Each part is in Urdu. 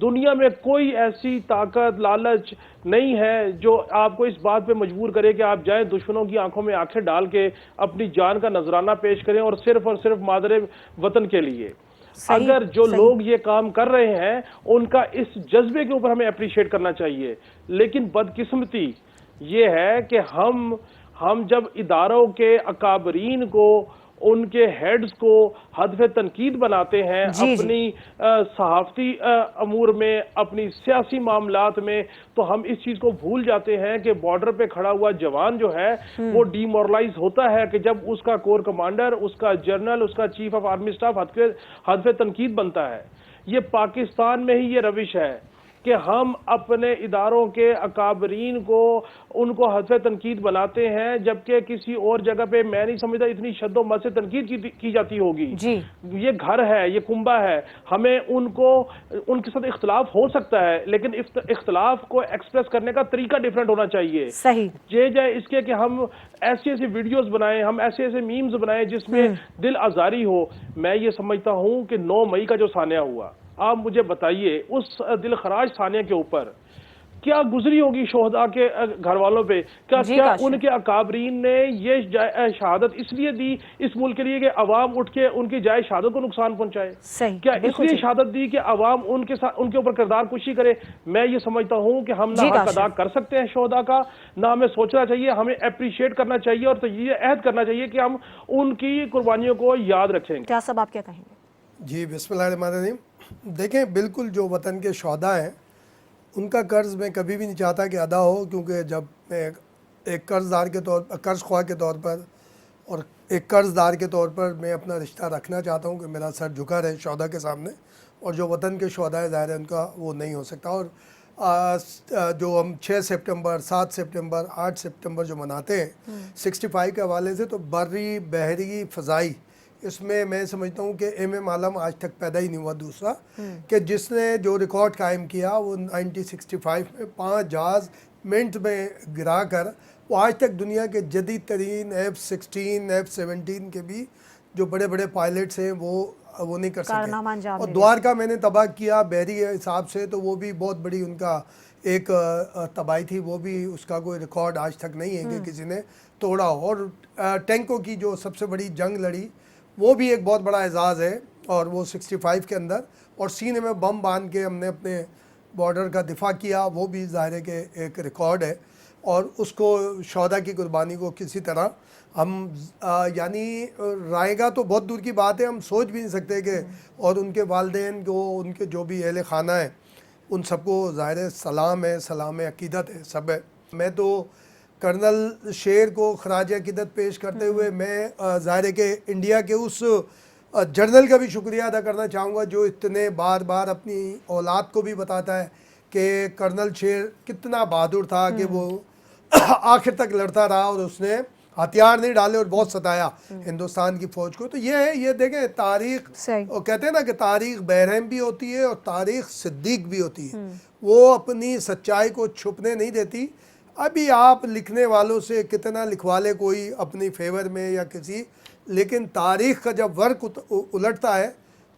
دنیا میں کوئی ایسی طاقت لالچ نہیں ہے جو آپ کو اس بات پہ مجبور کرے کہ آپ جائیں دشمنوں کی آنکھوں میں آنکھیں ڈال کے اپنی جان کا نذرانہ پیش کریں اور صرف مادر وطن کے لیے. صحیح اگر جو صحیح لوگ یہ کام کر رہے ہیں ان کا اس جذبے کے اوپر ہمیں اپریشیٹ کرنا چاہیے. لیکن بدقسمتی یہ ہے کہ ہم جب اداروں کے اکابرین کو ان کے ہیڈز کو ہدف تنقید بناتے ہیں جی جی اپنی صحافتی امور میں اپنی سیاسی معاملات میں تو ہم اس چیز کو بھول جاتے ہیں کہ بارڈر پہ کھڑا ہوا جوان جو ہے وہ ڈی مورلائز ہوتا ہے کہ جب اس کا کور کمانڈر اس کا جنرل اس کا چیف آف آرمی سٹاف ہدف تنقید بنتا ہے. یہ پاکستان میں ہی یہ روش ہے کہ ہم اپنے اداروں کے اکابرین کو ان کو ہدف تنقید بناتے ہیں جبکہ کسی اور جگہ پہ میں نہیں سمجھتا اتنی شد و مت سے تنقید کی جاتی ہوگی. جی یہ گھر ہے یہ کنبہ ہے ہمیں ان کے ساتھ اختلاف ہو سکتا ہے لیکن اختلاف کو ایکسپریس کرنے کا طریقہ ڈیفرنٹ ہونا چاہیے. صحیح یہ جائے اس کے کہ ہم ایسی ویڈیوز بنائیں ہم ایسے میمز بنائیں جس میں دل آزاری ہو. میں یہ سمجھتا ہوں کہ 9 مئی کا جو سانحہ ہوا آپ مجھے بتائیے اس دل خراج سانحے کے اوپر کیا گزری ہوگی شہداء کے گھر والوں پہ. جی کیا کاشف ان کے اکابرین نے یہ شہادت اس لیے دی اس ملک کے لیے کہ عوام اٹھ کے ان کی جائے شہادت کو نقصان پہنچائے. صحیح کیا اس بالکل لیے صحیح. شہادت دی کہ عوام ان کے اوپر کردار کشی کرے. میں یہ سمجھتا ہوں کہ ہم نہ جی حق کاشف. ادا کر سکتے ہیں شہداء کا نہ ہمیں سوچنا چاہیے ہمیں اپریشیٹ کرنا چاہیے اور یہ عہد کرنا چاہیے کہ ہم ان کی قربانیوں کو یاد رکھیں گے. کیا صاحب آپ کیا کہیں گے؟ جی بسم اللہ الرحمن الرحیم. دیکھیں بالکل جو وطن کے شہداء ہیں ان کا قرض میں کبھی بھی نہیں چاہتا کہ ادا ہو کیونکہ جب میں ایک قرض خواہ کے طور پر اور ایک قرض دار کے طور پر میں اپنا رشتہ رکھنا چاہتا ہوں کہ میرا سر جھکا رہے شہداء کے سامنے اور جو وطن کے شہداء ہیں ظاہر ہے ان کا وہ نہیں ہو سکتا. اور جو ہم 6 سپٹمبر 7 سپٹمبر 8 سپٹمبر جو مناتے ہیں 65 کے حوالے سے تو بری بحری فضائی اس میں سمجھتا ہوں کہ ایم عالم آج تک پیدا ہی نہیں ہوا. دوسرا کہ جس نے جو ریکارڈ قائم کیا وہ 1965 میں 5 جہاز منٹ میں گرا کر وہ آج تک دنیا کے جدید ترین F-16 F-17 کے بھی جو بڑے بڑے پائلٹس ہیں وہ نہیں کر سکے. اور دوارکا میں نے تباہ کیا بحری حساب سے تو وہ بھی بہت بڑی ان کا ایک تباہی تھی. وہ بھی اس کا کوئی ریکارڈ آج تک نہیں ہے کہ کسی نے توڑا. اور ٹینکوں کی جو سب سے بڑی جنگ لڑی وہ بھی ایک بہت بڑا اعزاز ہے اور وہ 65 کے اندر اور سینے میں بم باندھ کے ہم نے اپنے بارڈر کا دفاع کیا وہ بھی ظاہر ہے کہ ایک ریکارڈ ہے. اور اس کو شہداء کی قربانی کو کسی طرح ہم یعنی رائے گا تو بہت دور کی بات ہے ہم سوچ بھی نہیں سکتے کہ اور ان کے والدین کو ان کے جو بھی اہل خانہ ہیں ان سب کو ظاہر ہے سلام عقیدت ہے سب ہے. میں تو کرنل شیر کو خراج عقیدت پیش کرتے ہوئے میں ظاہر ہے کہ انڈیا کے اس جنرل کا بھی شکریہ ادا کرنا چاہوں گا جو اتنے بار بار اپنی اولاد کو بھی بتاتا ہے کہ کرنل شیر کتنا بہادر تھا کہ وہ آخر تک لڑتا رہا اور اس نے ہتھیار نہیں ڈالے اور بہت ستایا ہندوستان کی فوج کو. تو یہ ہے یہ دیکھیں تاریخ اور کہتے ہیں نا کہ تاریخ بحرحم بھی ہوتی ہے اور تاریخ صدیق بھی ہوتی ہے. وہ اپنی سچائی کو چھپنے نہیں دیتی. ابھی آپ لکھنے والوں سے کتنا لکھوا لے کوئی اپنی فیور میں یا کسی لیکن تاریخ کا جب ورق الٹتا ہے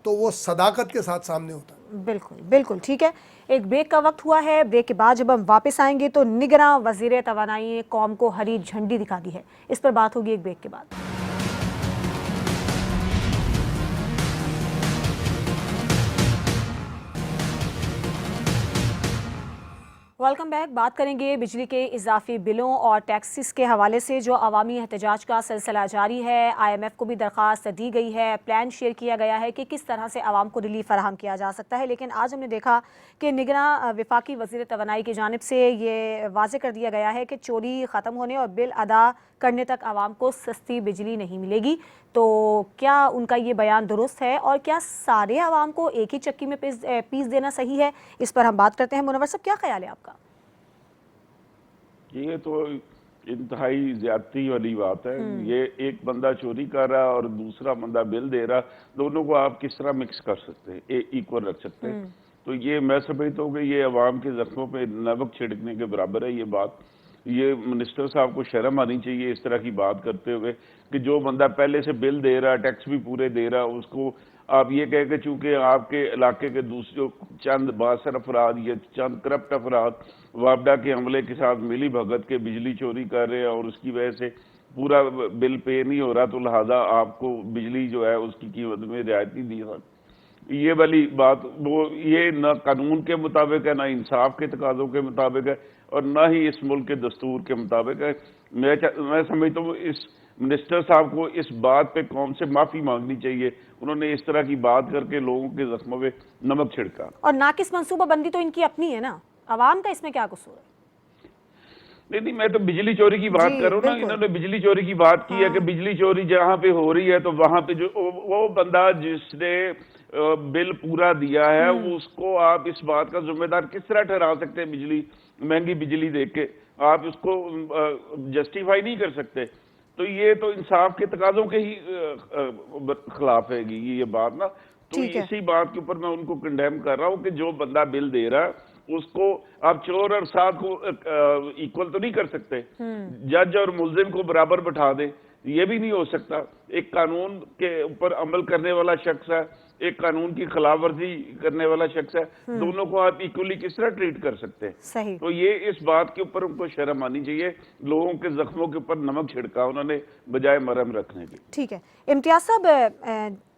تو وہ صداقت کے ساتھ سامنے ہوتا ہے. بالکل بالکل ٹھیک ہے. ایک بریک کا وقت ہوا ہے. بریک کے بعد جب ہم واپس آئیں گے تو نگراں وزیر توانائی نے قوم کو ہری جھنڈی دکھا دی ہے. اس پر بات ہوگی ایک بریک کے بعد. Welcome back. بات کریں گے بجلی کے اضافی بلوں اور ٹیکسز کے حوالے سے جو عوامی احتجاج کا سلسلہ جاری ہے. IMF کو بھی درخواست دی گئی ہے. پلان شیئر کیا گیا ہے کہ کس طرح سے عوام کو ریلیف فراہم کیا جا سکتا ہے. لیکن آج ہم نے دیکھا کہ نگراں وفاقی وزیر توانائی کی جانب سے یہ واضح کر دیا گیا ہے کہ چوری ختم ہونے اور بل ادا کرنے تک عوام کو سستی بجلی نہیں ملے گی. تو کیا ان کا یہ بیان درست ہے اور کیا سارے عوام کو ایک ہی چکی میں پیس دینا صحیح ہے؟ اس پر ہم بات کرتے ہیں. منور صاحب کیا خیال ہے آپ کا؟ یہ تو انتہائی زیادتی والی بات ہے. یہ ایک بندہ چوری کر رہا اور دوسرا بندہ بل دے رہا, دونوں کو آپ کس طرح مکس کر سکتے ہیں, ایکول رکھ سکتے ہیں؟ تو یہ میں سمجھتا ہوں کہ یہ عوام کے زخموں پہ نمک چھڑکنے کے برابر ہے یہ بات. یہ منسٹر صاحب کو شرم آنی چاہیے اس طرح کی بات کرتے ہوئے کہ جو بندہ پہلے سے بل دے رہا، ٹیکس بھی پورے دے رہا، اس کو آپ یہ کہہ کہ چونکہ آپ کے علاقے کے دوسرے چند بااثر افراد یا چند کرپٹ افراد وابڈا کے عملے کے ساتھ ملی بھگت کے بجلی چوری کر رہے ہیں اور اس کی وجہ سے پورا بل پے نہیں ہو رہا، تو لہٰذا آپ کو بجلی جو ہے اس کی قیمت میں رعایت نہیں دی سکتی. یہ والی بات وہ یہ نہ قانون کے مطابق ہے، نہ انصاف کے تقاضوں کے مطابق ہے، اور نہ ہی اس ملک کے دستور کے مطابق ہے. میں سمجھتا ہوں اس منسٹر صاحب کو اس بات پہ قوم سے معافی مانگنی چاہیے. انہوں نے اس طرح کی بات کر کے لوگوں کے زخموں پہ نمک چھڑکا. اور ناقص منصوبہ بندی تو ان کی اپنی ہے نا، عوام کا اس میں کیا قصور ہے؟ نہیں میں تو بجلی چوری کی بات کر رہا ہوں نا. انہوں نے بجلی چوری کی بات کی ہے کہ بجلی چوری جہاں پہ ہو رہی ہے تو وہاں پہ جو وہ بندہ جس نے بل پورا دیا ہے اس کو آپ اس بات کا ذمہ دار کس طرح ٹھہرا سکتے ہیں؟ بجلی مہنگی بجلی دیکھ کے آپ اس کو جسٹیفائی نہیں کر سکتے. تو یہ تو انصاف کے تقاضوں کے ہی خلاف ہے گی یہ بات نا. تو اسی بات کے اوپر میں ان کو کنڈیم کر رہا ہوں کہ جو بندہ بل دے رہا ہے اس کو آپ چور اور ساتھ کو ایکول تو نہیں کر سکتے. جج اور ملزم کو برابر بٹھا دیں، یہ بھی نہیں ہو سکتا. ایک قانون کے اوپر عمل کرنے والا شخص ہے، ایک قانون کی خلاف ورزی کرنے والا شخص ہے، دونوں کو آپ ایکولی کس طرح ٹریٹ کر سکتے ہیں؟ تو یہ اس بات کے اوپر ان کو شرم آنی چاہیے. لوگوں کے زخموں کے اوپر نمک چھڑکا انہوں نے بجائے مرہم رکھنے کی. ٹھیک ہے امتیاز صاحب،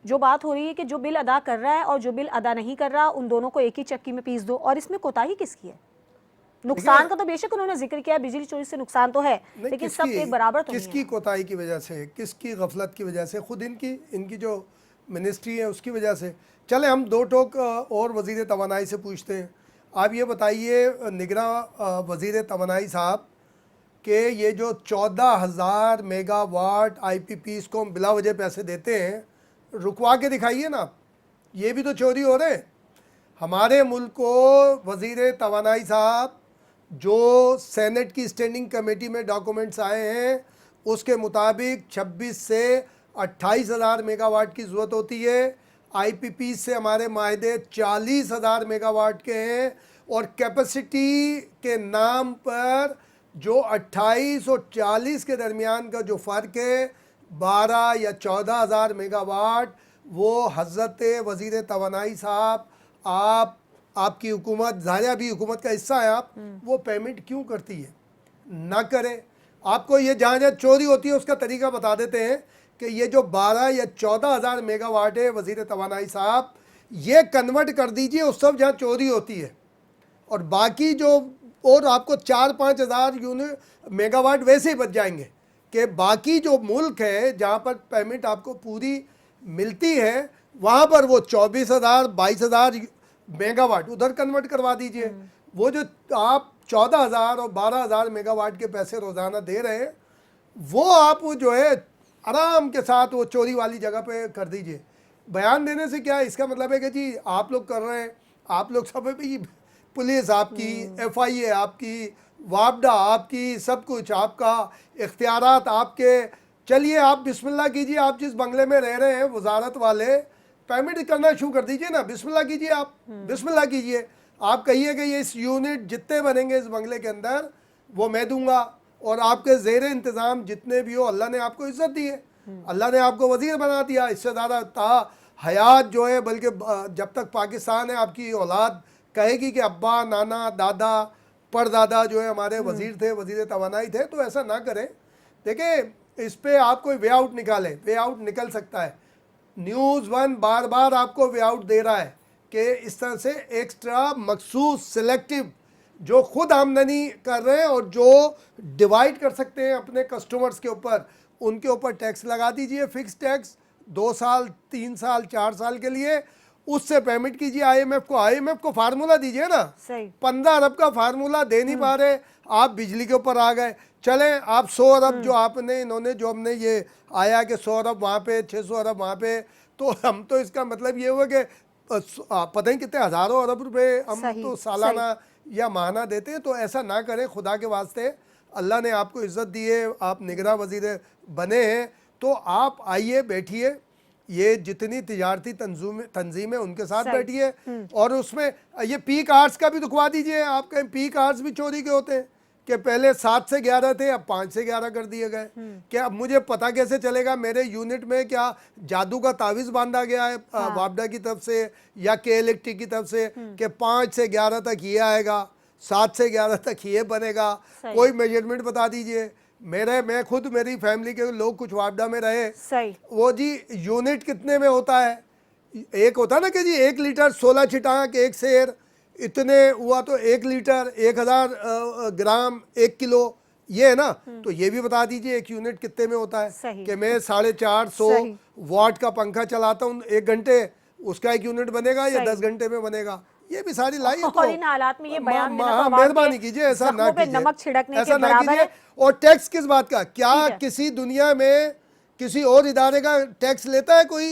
جو بات ہو رہی ہے کہ جو بل ادا کر رہا ہے اور جو بل ادا نہیں کر رہا ان دونوں کو ایک ہی چکی میں پیس دو، اور اس میں کوتاہی کس کی ہے؟ نقصان کا تو بے شک انہوں نے ذکر کیا ہے، بجلی چوری سے نقصان تو ہے لیکن سب ایک برابر تو نہیں ہے. کس کی کوتاہی کی وجہ سے، کس کی غفلت کی وجہ سے؟ خود ان کی جو منسٹری ہے اس کی وجہ سے. چلے ہم دو ٹوک اور وزیر توانائی سے پوچھتے ہیں. آپ یہ بتائیے نگراں وزیر توانائی صاحب کہ یہ جو 14,000 megawatt I P Ps کو ہم بلا وجہ پیسے دیتے ہیں، رکوا کے دکھائیے نا. یہ بھی تو چوری ہو رہے. ہمارے ملک کو وزیر توانائی صاحب جو سینٹ کی اسٹینڈنگ کمیٹی میں ڈاکومنٹس آئے ہیں اس کے مطابق 26 سے 28,000 میگا واٹ کی ضرورت ہوتی ہے. آئی پی پی سے ہمارے معاہدے 40,000 میگا واٹ کے ہیں، اور کیپیسٹی کے نام پر جو 28 اور 40 کے درمیان کا جو فرق ہے 12 یا 14,000 میگا واٹ، وہ حضرت وزیر توانائی صاحب آپ کی حکومت، ظاہرہ بھی حکومت کا حصہ ہے آپ، وہ پیمنٹ کیوں کرتی ہے؟ نہ کرے. آپ کو یہ جہاں جہاں چوری ہوتی ہے اس کا طریقہ بتا دیتے ہیں کہ یہ جو 12 یا 14,000 میگا واٹ ہے وزیر توانائی صاحب، یہ کنورٹ کر دیجئے اس سب جہاں چوری ہوتی ہے، اور باقی جو اور آپ کو 4-5 ہزار میگا واٹ ویسے ہی بچ جائیں گے کہ باقی جو ملک ہے جہاں پر پیمنٹ آپ کو پوری ملتی ہے وہاں پر وہ 24,000 22,000 میگا واٹ ادھر کنورٹ کروا دیجئے. وہ جو آپ 14,000 اور 12,000 میگا واٹ کے پیسے روزانہ دے رہے ہیں وہ آپ جو ہے آرام کے ساتھ وہ چوری والی جگہ پہ کر دیجئے. بیان دینے سے کیا اس کا مطلب ہے کہ جی آپ لوگ کر رہے ہیں، آپ لوگ سب بھی، پولیس آپ کی، ایف آئی اے آپ کی، وابڈا آپ کی، سب کچھ آپ کا، اختیارات آپ کے. چلیے آپ بسم اللہ کیجئے. آپ جس بنگلے میں رہ رہے ہیں وزارت والے پیمنٹ کرنا شروع کر دیجئے نا. بسم اللہ کیجئے، آپ بسم اللہ کیجئے. آپ کہیے کہ یہ اس یونٹ جتنے بنیں گے اس بنگلے کے اندر وہ میں دوں گا، اور آپ کے زیر انتظام جتنے بھی ہو، اللہ نے آپ کو عزت دی ہے، اللہ نے آپ کو وزیر بنا دیا. اس سے زیادہ تا حیات جو ہے، بلکہ جب تک پاکستان ہے آپ کی اولاد کہے گی کہ ابا، نانا، دادا، پردادا جو ہے ہمارے وزیر تھے، وزیر توانائی تھے. تو ایسا نہ کریں. دیکھیں اس پہ آپ کوئی وے آؤٹ نکالیں، وے آؤٹ نکل سکتا ہے. نیوز ون بار بار آپ کو وے آؤٹ دے رہا ہے کہ اس طرح سے ایکسٹرا مخصوص سلیکٹیو جو خود آمدنی کر رہے ہیں اور جو ڈیوائیڈ کر سکتے ہیں اپنے کسٹمرز کے اوپر، ان کے اوپر ٹیکس لگا دیجئے، فکس ٹیکس 2 سال 3 سال 4 سال کے لیے. اس سے پیمنٹ کیجئے آئی ایم ایف کو فارمولہ دیجئے نا. 15 ارب کا فارمولہ دے نہیں پا رہے، آپ بجلی کے اوپر آ گئے. چلیں آپ 100 ارب جو آپ نے جو ہم نے یہ آیا کہ 100 ارب وہاں پہ، 600 ارب وہاں پہ، تو ہم تو اس کا مطلب یہ ہوا کہ پتہ نہیں کتنے ہزاروں ارب روپے ہم تو سالانہ یا ماہانہ دیتے ہیں. تو ایسا نہ کریں خدا کے واسطے. اللہ نے آپ کو عزت دی ہے، آپ نگراں وزیر بنے ہیں، تو آپ آئیے بیٹھیے، یہ جتنی تجارتی تنظیمیں ان کے ساتھ بیٹھیے، اور اس میں یہ پیک آرز کا بھی دکھوا دیجئے. آپ کہیں پیک آرز بھی چوری کے ہوتے ہیں. کہ پہلے 7 سے 11 تھے اب 5 سے 11 کر دیے گئے. کہ اب مجھے پتہ کیسے چلے گا میرے یونٹ میں کیا جادو کا تعویذ باندھا گیا ہے وابڈا کی طرف سے یا کے الیکٹرک کی طرف سے کہ 5 سے 11 تک یہ آئے گا, 7 سے 11 تک یہ بنے گا. کوئی میجرمنٹ بتا دیجئے. میں خود میری فیملی کے لوگ کچھ وابڈا میں رہے, وہ جی یونٹ کتنے میں ہوتا ہے, ایک ہوتا نا کہ جی 1 لیٹر 16 چھٹانک 1 سیر اتنے ہوا تو 1 لیٹر 1000 گرام 1 کلو یہ ہے نا. تو یہ بھی بتا دیجئے ایک یونٹ کتنے میں ہوتا ہے کہ میں 450 واٹ کا پنکھا چلاتا ہوں 1 گھنٹے, اس کا ایک یونٹ بنے گا یا 10 گھنٹے میں بنے گا. یہ بھی ساری لائی اور ان حالات میں یہ بیان مہربانی کیجئے ایسا نہ کیجئے, ایسا نہ کیجئے. اور ٹیکس کس بات کا, کیا کسی دنیا میں کسی اور ادارے کا ٹیکس لیتا ہے کوئی؟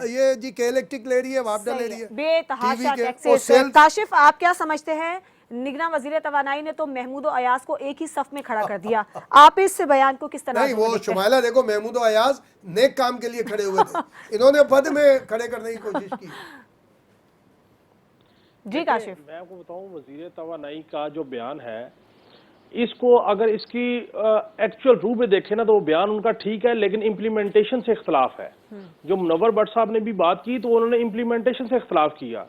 یہ جی کے الیکٹرک لے رہی ہے, وابڈا لے رہی ہے, بے تحاشا ٹیکس. کاشف آپ کیا سمجھتے ہیں, نگراں وزیر توانائی نے تو محمود و ایاز کو ایک ہی صف میں کھڑا کر دیا, آپ اس بیان کو کس طرح؟ نہیں وہ شمائلہ دیکھو محمود و ایاز نیک کام کے لیے کھڑے ہوئے تھے, انہوں نے پد میں کھڑے کرنے کی کوشش کی. جی کاشف, میں آپ کو بتاؤں وزیر توانائی کا جو بیان ہے اس کو اگر اس کی ایکچوئل روح میں دیکھیں نا تو وہ بیان ان کا ٹھیک ہے لیکن امپلیمنٹیشن سے اختلاف ہے. جو منور بٹ صاحب نے بھی بات کی تو انہوں نے امپلیمنٹیشن سے اختلاف کیا.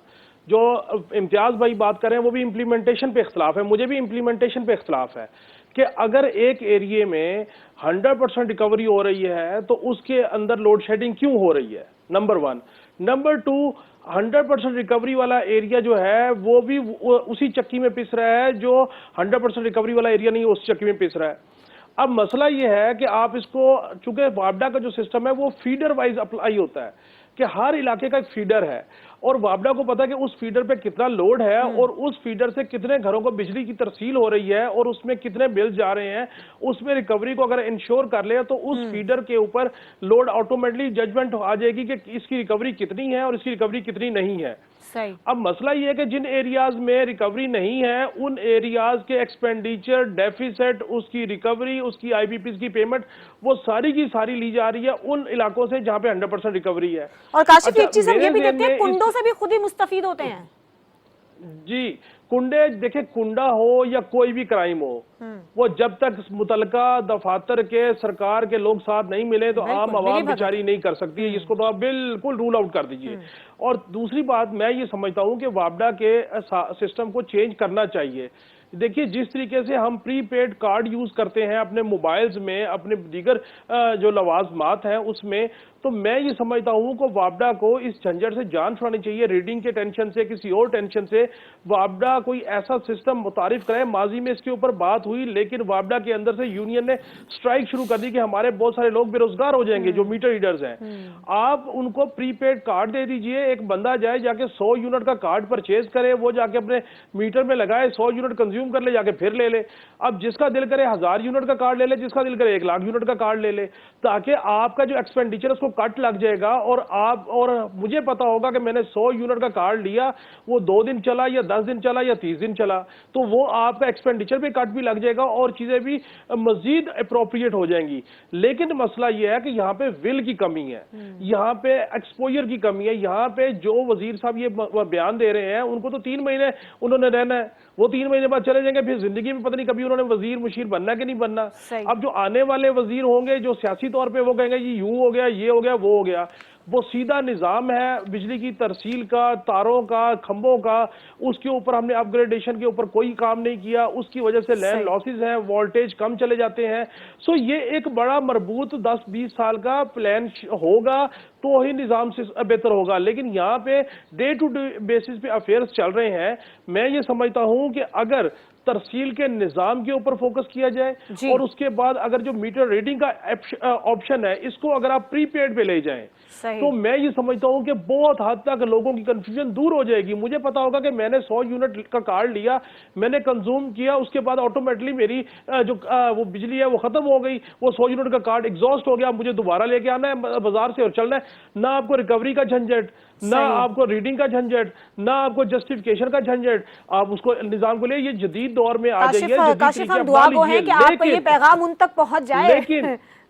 جو امتیاز بھائی بات کریں وہ بھی امپلیمنٹیشن پہ اختلاف ہے. مجھے بھی امپلیمنٹیشن پہ اختلاف ہے کہ اگر ایک ایریے میں 100% ریکوری ہو رہی ہے تو اس کے اندر لوڈ شیڈنگ کیوں ہو رہی ہے, نمبر 1. نمبر 2, 100% ریکوری والا ایریا جو ہے وہ بھی اسی چکی میں پس رہا ہے جو 100% ریکوری والا ایریا نہیں اس چکی میں پس رہا ہے. اب مسئلہ یہ ہے کہ آپ اس کو, چونکہ وابڈا کا جو سسٹم ہے وہ فیڈر وائز اپلائی ہوتا ہے کہ ہر علاقے کا ایک فیڈر ہے اور وابڈا کو پتا کہ اس فیڈر پہ کتنا لوڈ ہے اور اس فیڈر سے کتنے گھروں کو بجلی کی ترسیل ہو رہی ہے اور اس میں کتنے بل جا رہے ہیں. اس میں ریکوری کو اگر انشور کر لے تو اس فیڈر کے اوپر لوڈ آٹومیٹلی ججمنٹ آ جائے گی کہ اس کی ریکوری کتنی ہے اور اس کی ریکوری کتنی نہیں ہے. اب مسئلہ یہ ہے کہ جن ایریاز میں ریکوری نہیں ہے ان ایریاز کے ایکسپینڈیچر, ڈیفیسٹ, اس کی ریکوری, اس کی آئی پی پیز کی پیمنٹ وہ ساری کی ساری لی جا رہی ہے ان علاقوں سے جہاں پہ 100% ریکوری ہے. اور کاشف ایک چیز ہم یہ بھی دیکھتے ہیں کنڈوں سے بھی خود ہی مستفید ہوتے ہیں. جی کنڈے دیکھیں, کنڈا ہو یا کوئی بھی کرائم ہو وہ جب تک متعلقہ دفاتر کے سرکار کے لوگ ساتھ نہیں ملے تو عام عوام بیچاری نہیں کر سکتی ہے, جس کو تو آپ بالکل رول آؤٹ کر دیجئے. اور دوسری بات میں یہ سمجھتا ہوں کہ وابڈا کے سسٹم کو چینج کرنا چاہیے. دیکھیے جس طریقے سے ہم پری پیڈ کارڈ یوز کرتے ہیں اپنے موبائلز میں, اپنے دیگر جو لوازمات ہیں اس میں, تو میں یہ سمجھتا ہوں کہ وابڈا کو اس جھنجھٹ سے جان چھڑانی چاہیے, ریڈنگ کے ٹینشن سے, کسی اور ٹینشن سے. وابڈا کوئی ایسا سسٹم متعارف کرے, ماضی میں اس کے اوپر بات ہوئی لیکن وابڈا کے اندر سے یونین نے سٹرائک شروع کر دی کہ ہمارے بہت سارے لوگ بے روزگار ہو جائیں گے جو میٹر ریڈرز ہیں. آپ ان کو پری پیڈ کارڈ دے دیجئے, ایک بندہ جائے جا کے 100 یونٹ کا کارڈ پرچیز کرے, وہ جا کے اپنے میٹر میں لگائے, 100 یونٹ کنزیوم کر لے, جا کے پھر لے لے. اب جس کا دل کرے 1000 یونٹ کا کارڈ لے لے, جس کا دل کرے 1 لاکھ یونٹ کا کارڈ لے لے, تاکہ آپ کا جو ایکسپینڈیچر اس کو کٹ لگ جائے گا. اور مجھے پتا ہوگا کہ میں نے 100 یونٹ کا کارڈ لیا, وہ 2 دن چلا یا 10 دن چلا یا 30 دن چلا, تو وہ آپ کا ایکسپینڈیچر بھی کٹ بھی لگ جائے گا اور چیزیں بھی مزید اپروپریٹ ہو جائیں گی. لیکن مسئلہ یہ ہے کہ یہاں پہ ول کی کمی ہے, یہاں پہ ایکسپوجر کی کمی ہے. یہاں پہ جو وزیر صاحب یہ بیان دے رہے ہیں ان کو تو 3 مہینے انہوں نے رہنا ہے, وہ 3 مہینے بعد چلے جائیں گے, پھر زندگی میں پتہ نہیں کبھی انہوں نے وزیر مشیر بننا کہ نہیں بننا. اب جو آنے والے وزیر ہوں گے جو سیاسی طور پہ وہ کہیں گے یہ یوں ہو گیا, یہ ہو گیا, وہ ہو گیا. وہ سیدھا نظام ہے بجلی کی ترسیل کا, تاروں کا, کھمبوں کا, اس کے اوپر ہم نے اپ گریڈیشن کے اوپر کوئی کام نہیں کیا, اس کی وجہ سے لینڈ لاسز ہیں, وولٹیج کم چلے جاتے ہیں. سو یہ ایک بڑا مربوط 10-20 سال کا پلان ہوگا تو ہی نظام سے بہتر ہوگا. لیکن یہاں پہ ڈے ٹو ڈے بیسس پہ افیئرز چل رہے ہیں. میں یہ سمجھتا ہوں کہ اگر ترسیل کے نظام کے اوپر فوکس کیا جائے اور اس کے بعد اگر جو میٹر ریڈنگ کا آپشن ہے اس کو اگر آپ پری پیڈ پہ لے جائیں تو میں یہ سمجھتا ہوں کہ بہت حد تک لوگوں کی کنفیوژن دور ہو جائے گی. مجھے پتا ہوگا کہ میں نے 100 یونٹ کا کارڈ لیا, میں نے کنزوم کیا, اس کے بعد آٹومیٹلی میری جو وہ بجلی ہے وہ ختم ہو گئی, وہ 100 یونٹ کا کارڈ ایگزاسٹ ہو گیا, مجھے دوبارہ لے کے آنا ہے بازار سے اور چلنا ہے. نہ آپ کو ریکوری کا جھنجٹ, نہ آپ کو ریڈنگ کا جھنجٹ, نہ آپ کو جسٹیفیکیشن کا جھنجٹ. آپ اس کو نظام کو لے, یہ جدید دور میں آ جائیے. کاشف ہم دعا گو ہیں کہ آپ کا یہ پیغام ان تک پہنچ جائے.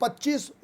25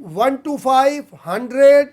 125, 100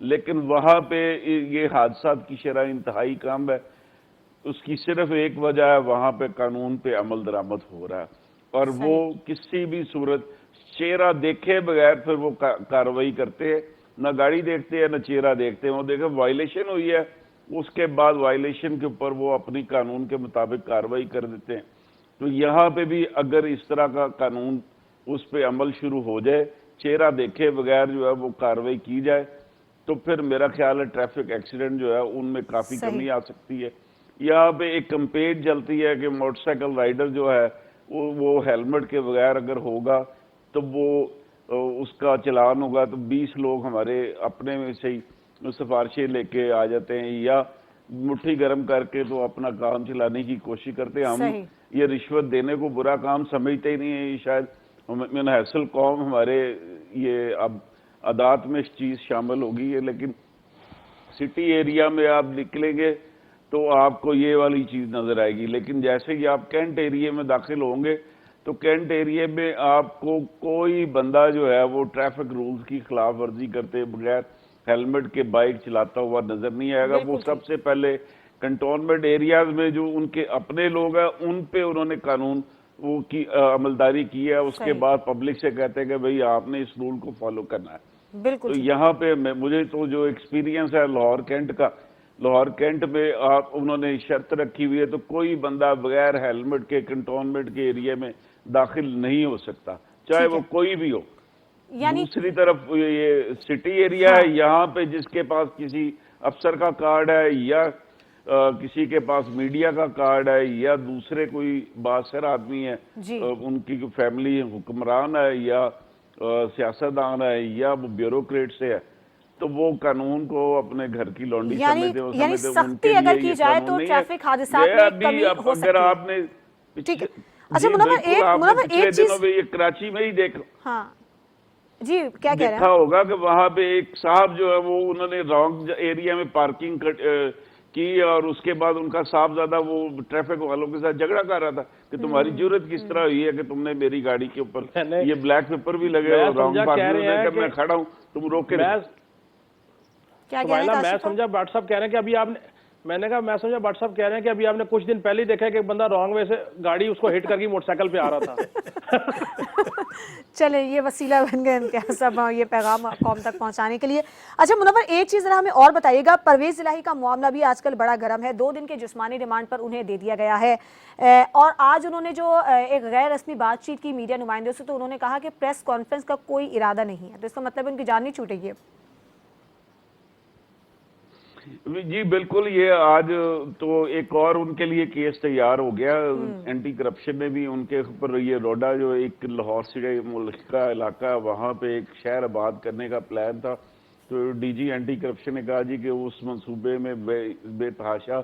لیکن وہاں پہ یہ حادثات کی شرح انتہائی کم ہے. اس کی صرف ایک وجہ ہے وہاں پہ قانون پہ عمل درآمد ہو رہا ہے, اور وہ کسی بھی صورت چہرہ دیکھے بغیر پھر وہ کارروائی کرتے ہیں, نہ گاڑی دیکھتے ہیں نہ چہرہ دیکھتے ہیں. وہ دیکھیں وائلیشن ہوئی ہے, اس کے بعد وائلیشن کے اوپر وہ اپنی قانون کے مطابق کارروائی کر دیتے ہیں. تو یہاں پہ بھی اگر اس طرح کا قانون اس پہ عمل شروع ہو جائے, چہرہ دیکھے بغیر جو ہے وہ کارروائی کی جائے, تو پھر میرا خیال ہے ٹریفک ایکسیڈنٹ جو ہے ان میں کافی کمی آ سکتی ہے. یہاں پہ ایک کمپین چلتی ہے کہ موٹر سائیکل رائیڈر جو ہے وہ ہیلمٹ کے بغیر اگر ہوگا تو وہ اس کا چلان ہوگا, تو 20 لوگ ہمارے اپنے میں سے ہی سفارشیں لے کے آ جاتے ہیں, یا مٹھی گرم کر کے تو اپنا کام چلانے کی کوشش کرتے ہیں. ہم یہ رشوت دینے کو برا کام سمجھتے ہی نہیں ہیں. یہ شاید منحصل قوم ہمارے یہ اب عادات میں اس چیز شامل ہوگی ہے, لیکن سٹی ایریا میں آپ نکلیں گے تو آپ کو یہ والی چیز نظر آئے گی. لیکن جیسے ہی آپ کینٹ ایریے میں داخل ہوں گے تو کینٹ ایریے میں آپ کو کوئی بندہ جو ہے وہ ٹریفک رولز کی خلاف ورزی کرتے بغیر ہیلمٹ کے بائک چلاتا ہوا نظر نہیں آئے گا. وہ سب سے پہلے کنٹونمنٹ ایریاز میں جو ان کے اپنے لوگ ہیں ان پہ انہوں نے قانون وہ کی عملداری کی ہے, اس کے بعد پبلک سے کہتے ہیں کہ بھئی آپ نے اس رول کو فالو کرنا ہے. بالکل. تو یہاں پہ مجھے تو جو ایکسپیرینس ہے لاہور کینٹ کا, لاہور کینٹ میں انہوں نے شرط رکھی ہوئی ہے تو کوئی بندہ بغیر ہیلمٹ کے کنٹونمنٹ کے ایریے میں داخل نہیں ہو سکتا, چاہے وہ کوئی بھی ہو. دوسری طرف یہ سٹی ایریا ہے, یہاں پہ جس کے پاس کسی افسر کا کارڈ ہے یا کسی کے پاس میڈیا کا کارڈ ہے یا دوسرے کوئی بااثر آدمی ہے, ان کی فیملی حکمران ہے یا سیاستدان ہے یا وہ بیوروکریٹ سے ہے, تو وہ قانون کو اپنے گھر کی لونڈی سمجھتے ہیں. یعنی سختی اگر کی جائے تو ٹریفک حادثات میں کمی ہو سکتی ہے. اگر آپ نے اچھا منور ایک چیز یہ کراچی میں ہی دیکھو, ہاں جی کیا کہہ رہے ہیں, دیکھا ہوگا کہ وہاں پہ ایک صاحب جو ہے وہ انہوں نے رانگ ایریا میں پارکنگ کی, اور اس کے بعد ان کا صاحبزادہ وہ ٹریفک والوں کے ساتھ جھگڑا کر رہا تھا کہ تمہاری جرت کس طرح ہوئی ہے کہ تم نے میری گاڑی کے اوپر یہ بلیک پیپر بھی لگے اور رانگ پارکنگ, کہ میں کھڑا ہوں تم روکے. میں سمجھا بٹ صاحب کہہ رہے ہیں کہ ابھی آپ نے, میں نے کہا میں سمجھا بٹ صاحب کہہ رہے ہیں کہ ابھی آپ نے کچھ دن پہلے ہی دیکھا کہ ایک بندہ رانگ وے سے گاڑی اس کو ہٹ کر کے موٹر سائیکل پہ آ رہا تھا. چلیں یہ وسیلہ بن گئے امتیاز صاحب یہ پیغام قوم تک پہنچانے کے لیے. اچھا منور ایک چیز ذرا ہمیں اور بتائیے گا, پرویز الہی کا معاملہ بھی آج کل بڑا گرم ہے, 2 دن کے جسمانی ریمانڈ پر انہیں دے دیا گیا ہے, اور آج انہوں نے جو ایک غیر رسمی بات چیت کی میڈیا نمائندوں سے تو انہوں نے کہا کہ پریس کانفرنس کا کوئی ارادہ نہیں ہے, تو اس کا مطلب ان کی جان نہیں چھوٹے گی. جی بالکل, یہ آج تو ایک اور ان کے لیے کیس تیار ہو گیا. اینٹی کرپشن میں بھی ان کے اوپر یہ روڈا جو ایک لاہور سے ملک کا علاقہ ہے وہاں پہ ایک شہر آباد کرنے کا پلان تھا, تو ڈی جی اینٹی کرپشن نے کہا جی کہ اس منصوبے میں بے تحاشا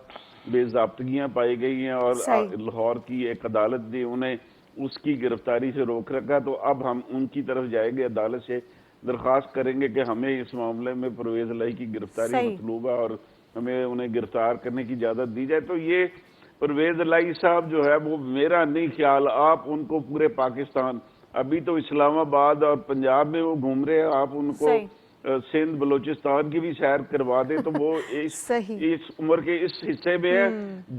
بے ضابطگیاں پائی گئی ہیں اور لاہور کی ایک عدالت نے انہیں اس کی گرفتاری سے روک رکھا. تو اب ہم ان کی طرف جائیں گے, عدالت سے درخواست کریں گے کہ ہمیں اس معاملے میں پرویز الہی کی گرفتاری مطلوب ہے اور ہمیں انہیں گرفتار کرنے کی اجازت دی جائے. تو یہ پرویز الہی صاحب جو ہے وہ میرا نہیں خیال, آپ ان کو پورے پاکستان, ابھی تو اسلام آباد اور پنجاب میں وہ گھوم رہے ہیں, آپ ان کو سندھ بلوچستان کی بھی سیر کروا دیں تو وہ اس عمر کے اس حصے میں ہے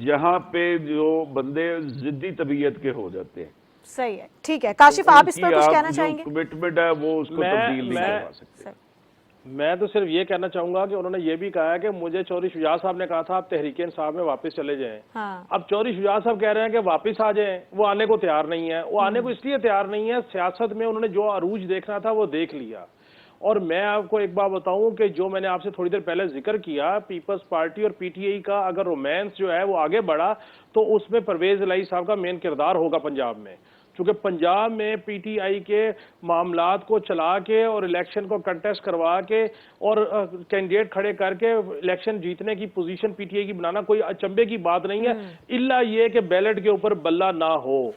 جہاں پہ جو بندے ضدی طبیعت کے ہو جاتے ہیں. صحیح ہے, ٹھیک ہے. کاشف آپ اس پر کچھ کہنا چاہیں گے؟ کمٹمنٹ ہے وہ اس کو تبدیل نہیں کروا سکتے. میں تو صرف یہ کہنا چاہوں گا کہ انہوں نے یہ بھی کہا ہے کہ مجھے چوہدری شجاع صاحب نے کہا تھا آپ تحریک انصاف میں واپس چلے جائیں. اب چوہدری شجاع صاحب کہہ رہے ہیں کہ واپس آ جائیں, وہ آنے کو تیار نہیں ہے. وہ آنے کو اس لیے تیار نہیں ہے, سیاست میں انہوں نے جو عروج دیکھنا تھا وہ دیکھ لیا. اور میں آپ کو ایک بات بتاؤں کہ جو میں نے آپ سے تھوڑی دیر پہلے ذکر کیا, پیپلز پارٹی اور پی ٹی آئی کا اگر رومانس جو ہے وہ آگے بڑھا تو اس میں پرویز الہی صاحب کا مین کردار ہوگا پنجاب میں, چونکہ پنجاب میں پی ٹی آئی کے معاملات کو چلا کے اور الیکشن کو کنٹیسٹ کروا کے اور کینڈیڈیٹ کھڑے کر کے الیکشن جیتنے کی پوزیشن پی ٹی آئی کی بنانا کوئی اچنبے کی بات نہیں ہے, الا یہ کہ بیلٹ کے اوپر بلہ نہ ہو.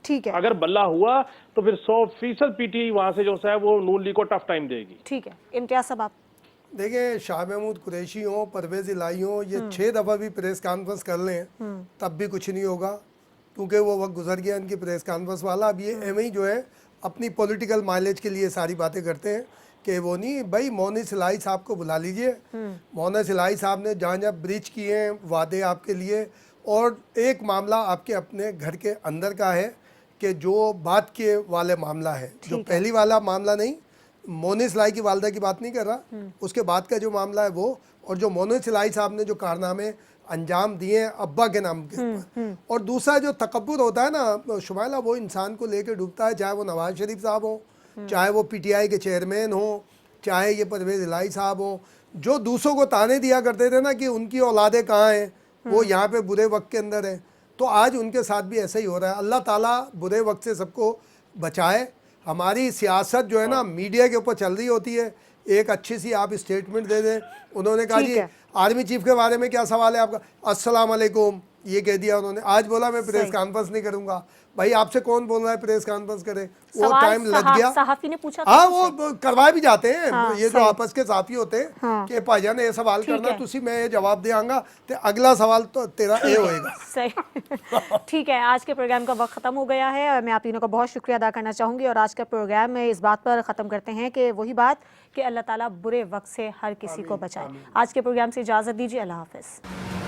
ٹھیک ہے, اگر بلہ ہوا تو پھر 100% پی ٹی آئی وہاں سے جو ہے وہ نون لیگ کو ٹف ٹائم دے گی. ٹھیک ہے. امتیاز صاحب آپ دیکھیں, شاہ محمود قریشی ہوں, پرویز الہی ہوں, یہ 6 دفعہ بھی پریس کانفرنس کر لیں تب بھی کچھ نہیں ہوگا, کیونکہ وہ وقت گزر گیا ان کی پریس کانفرنس والا. اب یہ ایم ای جو ہے اپنی پولیٹیکل مائلیج کے لیے ساری باتیں کرتے ہیں. کہ وہ نہیں بھائی مونی سلائی صاحب کو بلا لیجئے. مونی سلائی صاحب نے جہاں جہاں بریچ کیے ہیں وعدے آپ کے لیے, اور ایک معاملہ آپ کے اپنے گھر کے اندر کا ہے کہ جو بات کے والے معاملہ ہے, جو پہلی والا معاملہ نہیں, مونی سلائی کی والدہ کی بات نہیں کر رہا, اس کے بعد کا جو معاملہ ہے وہ, اور جو مونی سلائی صاحب نے جو کارنامے انجام دیے ہیں ابا کے نام کے اوپر. اور دوسرا جو تکبر ہوتا ہے نا شمائلہ, وہ انسان کو لے کے ڈوبتا ہے, چاہے وہ نواز شریف صاحب ہوں, چاہے وہ پی ٹی آئی کے چیئرمین ہوں, چاہے یہ پرویز الہی صاحب ہوں, جو دوسروں کو تانے دیا کرتے تھے نا کہ ان کی اولادیں کہاں ہیں, وہ یہاں پہ برے وقت کے اندر ہیں, تو آج ان کے ساتھ بھی ایسا ہی ہو رہا ہے. اللہ تعالیٰ برے وقت سے سب کو بچائے. ہماری سیاست جو ہے نا میڈیا کے اوپر چل رہی ہوتی ہے, ایک اچھی سی آپ اسٹیٹمنٹ دے دیں. انہوں نے کہا جی آرمی چیف کے بارے میں کیا سوال ہے آپ کا, السلام علیکم یہ کہہ دیا انہوں نے, آج بولا میں پریس کانفرنس نہیں کروں گا. بھائی آپ سے کون بول رہا ہے پریس کانفرنس کرے, وہ ٹائم لگ گیا. صحافی نے پوچھا ہاں وہ کروائے بھی جاتے ہیں, یہ جو آپس کے صحافی ہوتے ہیں کہ بھائی جان یہ سوال کرنا تسی, میں یہ جواب دے آؤں گا تو اگلا سوال تو تیرا اے ہوئے گا. صحیح, ٹھیک ہے. آج کے پروگرام کا وقت ختم ہو گیا ہے, اور میں آپ تینوں کا بہت شکریہ ادا کرنا چاہوں گی. اور آج کا پروگرام میں اس بات پر ختم کرتے ہیں کہ وہی بات کہ اللہ تعالیٰ برے وقت سے ہر کسی کو بچائے. آج کے پروگرام سے اجازت دیجیے, اللہ حافظ.